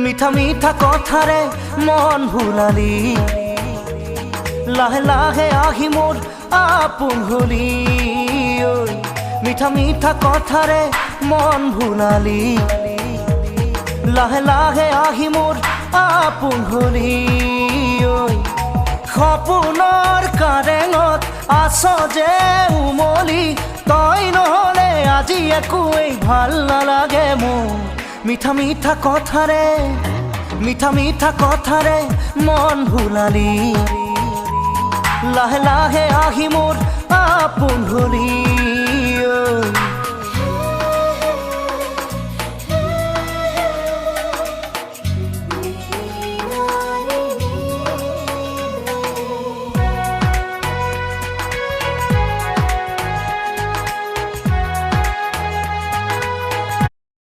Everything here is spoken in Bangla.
মিঠা মিঠা কথারে মন ভুলালি লাহে লাহে আহি মোর আপোন হলি মিঠা মিঠা কথারে মন ভুলালি লাহে লাহে আহি মোর আপোন হলি সপোনৰ কাৰেঙত আছ যে উমলি তই নহলে আজি একোৱেই ভাল নালাগে মোৰ মিঠা মিঠা কথাৰে মন ভুলালি লাহে লাহে আহি মোর আপোন হলি